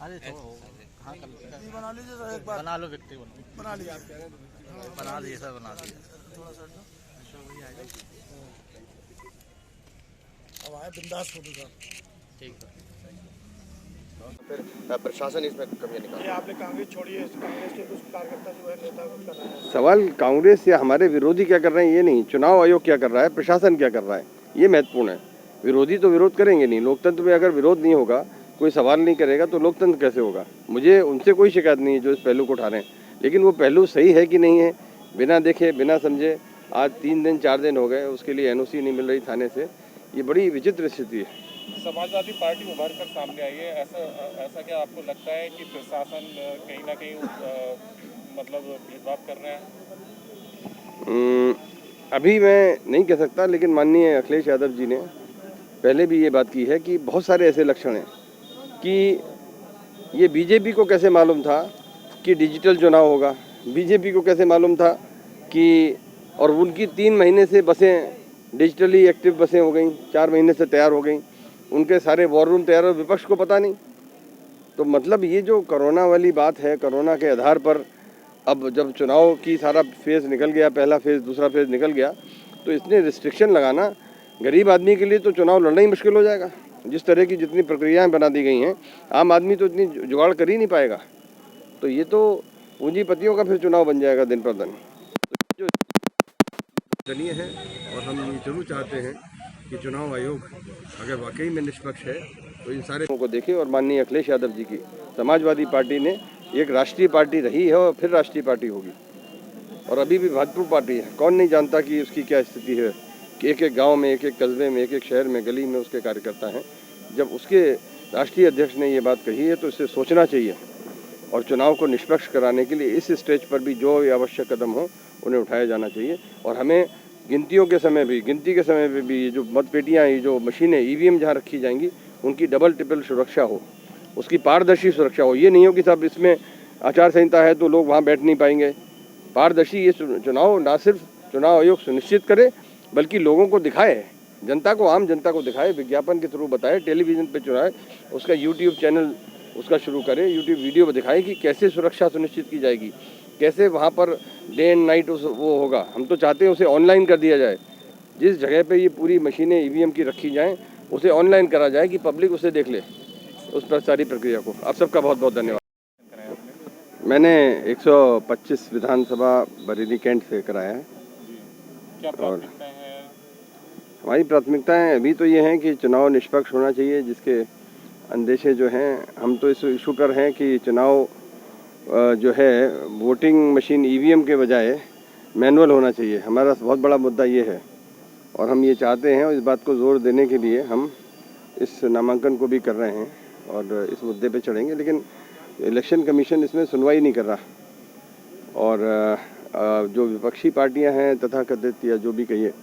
अरे तो हाँ कर लेते हैं। बना लीजिए सर एक बार। बना लो व्यक्ति बना लिया बना दिए सर बना दिए। थोड़ा सा अब आए बिंदास फोटो सर। ठीक है। फिर प्रशासन इसमें कमियां निकाल। ये आपने कांग्रेस छोड़ी है, कांग्रेस के कुछ कार्यकर्ता जो है नेता कुछ कर रहे हैं। सवाल कांग्रेस या हमारे विरोधी क्या कर रहे हैं ये नहीं, चुनाव आयोग क्या कर रहा है, प्रशासन क्या कर रहा है, ये महत्वपूर्ण है। विरोधी तो विरोध करेंगे नहीं, लोकतंत्र में अगर विरोध नहीं होगा, कोई सवाल नहीं करेगा तो लोकतंत्र कैसे होगा। मुझे उनसे कोई शिकायत नहीं है जो इस पहलू को उठा रहे हैं, लेकिन वो पहलू सही है कि नहीं है, बिना देखे बिना समझे आज 3 दिन 4 दिन हो गए, उसके लिए NOC नहीं मिल रही थाने से। ये बड़ी विचित्र स्थिति है। समाजवादी पार्टी उभर कर सामने आई है, ऐसा क्या आपको लगता है कि प्रशासन कहीं ना कहीं मतलब भेदभाव कर रहे हैं? अभी मैं नहीं कह सकता, लेकिन माननीय अखिलेश यादव जी ने पहले भी ये बात की है कि बहुत सारे ऐसे लक्षण हैं कि ये बीजेपी को कैसे मालूम था कि डिजिटल चुनाव होगा, बीजेपी को कैसे मालूम था कि, और उनकी 3 महीने से बसें डिजिटली एक्टिव बसें हो गई, 4 महीने से तैयार हो गई, उनके सारे वॉर रूम तैयार हो, विपक्ष को पता नहीं। तो मतलब ये जो कोरोना वाली बात है, कोरोना के आधार पर अब जब चुनाव की सारा फेज़ निकल गया, पहला फेज़ दूसरा फेज़ निकल गया, तो इसने रिस्ट्रिक्शन लगाना गरीब आदमी के लिए तो चुनाव लड़ना ही मुश्किल हो जाएगा। जिस तरह की जितनी प्रक्रियाएं बना दी गई हैं, आम आदमी तो इतनी जुगाड़ कर ही नहीं पाएगा। तो ये तो पूंजीपतियों का फिर चुनाव बन जाएगा दिन पर दिन। जो दलीय है, और हम ये जरूर चाहते हैं कि चुनाव आयोग अगर वाकई में निष्पक्ष है तो इन सारे को देखे। और माननीय अखिलेश यादव जी की समाजवादी पार्टी ने एक राष्ट्रीय पार्टी रही है और फिर राष्ट्रीय पार्टी होगी, और अभी भी महत्वपूर्ण पार्टी है। कौन नहीं जानता कि उसकी क्या स्थिति है कि एक एक गांव में, एक एक कस्बे में, एक एक शहर में, गली में उसके कार्यकर्ता हैं। जब उसके राष्ट्रीय अध्यक्ष ने ये बात कही है तो इसे सोचना चाहिए, और चुनाव को निष्पक्ष कराने के लिए इस स्टेज पर भी जो आवश्यक कदम हो उन्हें उठाया जाना चाहिए। और हमें गिनती के समय भी ये जो मतपेटियाँ, ये जो मशीनें EVM जहाँ रखी जाएंगी, उनकी डबल ट्रिपल सुरक्षा हो, उसकी पारदर्शी सुरक्षा हो। ये नहीं हो कि साहब इसमें आचार संहिता है तो लोग वहाँ बैठ नहीं पाएंगे। पारदर्शी ये चुनाव ना सिर्फ चुनाव आयोग सुनिश्चित करे, बल्कि लोगों को दिखाए, जनता को, आम जनता को दिखाए, विज्ञापन के थ्रू बताए, टेलीविज़न पे चुनाए, उसका YouTube चैनल उसका शुरू करे, YouTube वीडियो दिखाए कि कैसे सुरक्षा सुनिश्चित की जाएगी, कैसे वहाँ पर डे एंड नाइट वो होगा। हम तो चाहते हैं उसे ऑनलाइन कर दिया जाए, जिस जगह पे ये पूरी मशीनें EVM की रखी जाएं उसे ऑनलाइन करा जाए कि पब्लिक उसे देख ले, उस पर सारी प्रक्रिया को। आप सबका बहुत बहुत धन्यवाद। मैंने 125 विधानसभा बरेली कैंट से कराया है। क्या प्राथमिकताएं हैं? हमारी प्राथमिकताएं अभी तो ये हैं कि चुनाव निष्पक्ष होना चाहिए, जिसके अंदेशे जो हैं, हम तो इस इशू पर हैं कि चुनाव जो है वोटिंग मशीन EVM के बजाय मैनुअल होना चाहिए। हमारा बहुत बड़ा मुद्दा ये है, और हम ये चाहते हैं, और इस बात को जोर देने के लिए हम इस नामांकन को भी कर रहे हैं और इस मुद्दे पे चढ़ेंगे। लेकिन इलेक्शन कमीशन इसमें सुनवाई नहीं कर रहा, और जो विपक्षी पार्टियां हैं तथाकथित या जो भी कहिए,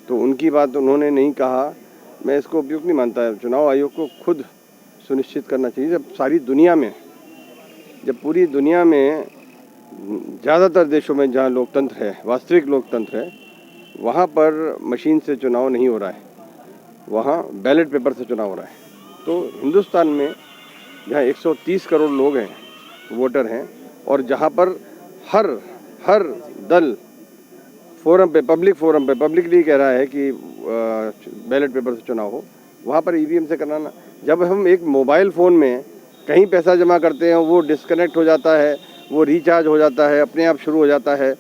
तो उनकी बात उन्होंने नहीं कहा, मैं इसको उपयुक्त नहीं मानता। चुनाव आयोग को खुद सुनिश्चित करना चाहिए। जब सारी दुनिया में, जब पूरी दुनिया में ज़्यादातर देशों में जहाँ लोकतंत्र है, वास्तविक लोकतंत्र है, वहाँ पर मशीन से चुनाव नहीं हो रहा है, वहाँ बैलेट पेपर से चुनाव हो रहा है। तो हिंदुस्तान में जहाँ 130 करोड़ लोग हैं, वोटर हैं, और जहाँ पर हर दल फोरम पे, पब्लिक फोरम पे पब्लिकली कह रहा है कि बैलेट पेपर से चुनाव हो, वहाँ पर EVM से कराना। जब हम एक मोबाइल फ़ोन में कहीं पैसा जमा करते हैं, वो डिस्कनेक्ट हो जाता है, वो रिचार्ज हो जाता है, अपने आप शुरू हो जाता है,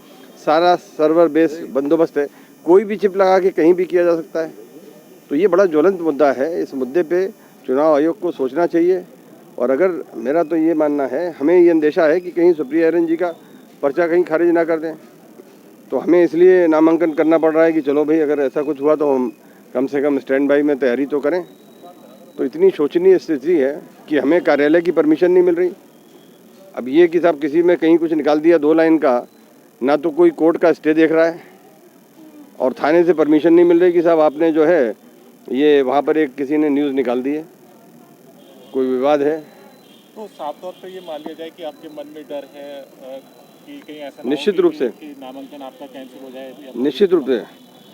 सारा सर्वर बेस बंदोबस्त है, कोई भी चिप लगा के कहीं भी किया जा सकता है। तो ये बड़ा ज्वलंत मुद्दा है। इस मुद्दे पे चुनाव आयोग को सोचना चाहिए। और अगर मेरा तो ये मानना है, हमें ये अंदेशा है कि कहीं सुप्रिया अरेन जी का पर्चा कहीं खारिज ना कर दें, तो हमें इसलिए नामांकन करना पड़ रहा है कि चलो भाई, अगर ऐसा कुछ हुआ तो हम कम से कम स्टैंड बाई में तैयारी तो करें। तो इतनी शोचनीय स्थिति है कि हमें कार्यालय की परमिशन नहीं मिल रही। अब ये कि साहब किसी में कहीं कुछ निकाल दिया 2 लाइन का, ना तो कोई कोर्ट का स्टे देख रहा है, और थाने से परमिशन नहीं मिल रही कि साहब आपने जो है ये वहाँ पर एक किसी ने न्यूज़ निकाल दी है, कोई विवाद है। तो साफ तौर पे ये मान लिया जाए कि आपके मन में डर है कि कहीं ऐसा ना निश्चित हो रूप कि से नामांकन आपका कैंसिल हो जाए?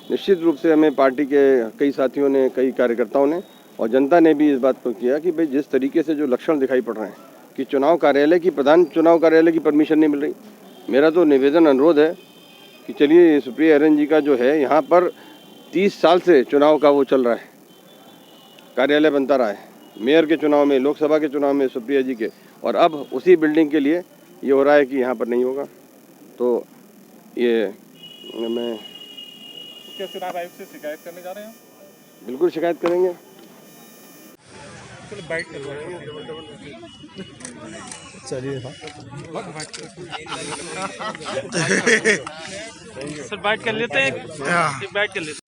निश्चित रूप से हमें पार्टी के कई साथियों ने, कई कार्यकर्ताओं ने और जनता ने भी इस बात को किया कि भाई जिस तरीके से जो लक्षण दिखाई पड़ रहे हैं, कि चुनाव कार्यालय की, प्रधान चुनाव कार्यालय की परमिशन नहीं मिल रही। मेरा तो निवेदन अनुरोध है कि चलिए, सुप्रिया हिरन जी का जो है यहाँ पर 30 साल से चुनाव का वो चल रहा है, कार्यालय बनता रहा है, मेयर के चुनाव में, लोकसभा के चुनाव में सुप्रिया जी के, और अब उसी बिल्डिंग के लिए ये हो रहा है कि यहाँ पर नहीं होगा। तो ये मैं क्या चुनाव आयोग से शिकायत करने जा रहे हैं? बिल्कुल शिकायत करेंगे। चलो बैठ कर चलिए सर बाइट कर लेते हैं, बाइट कर लेते हैं।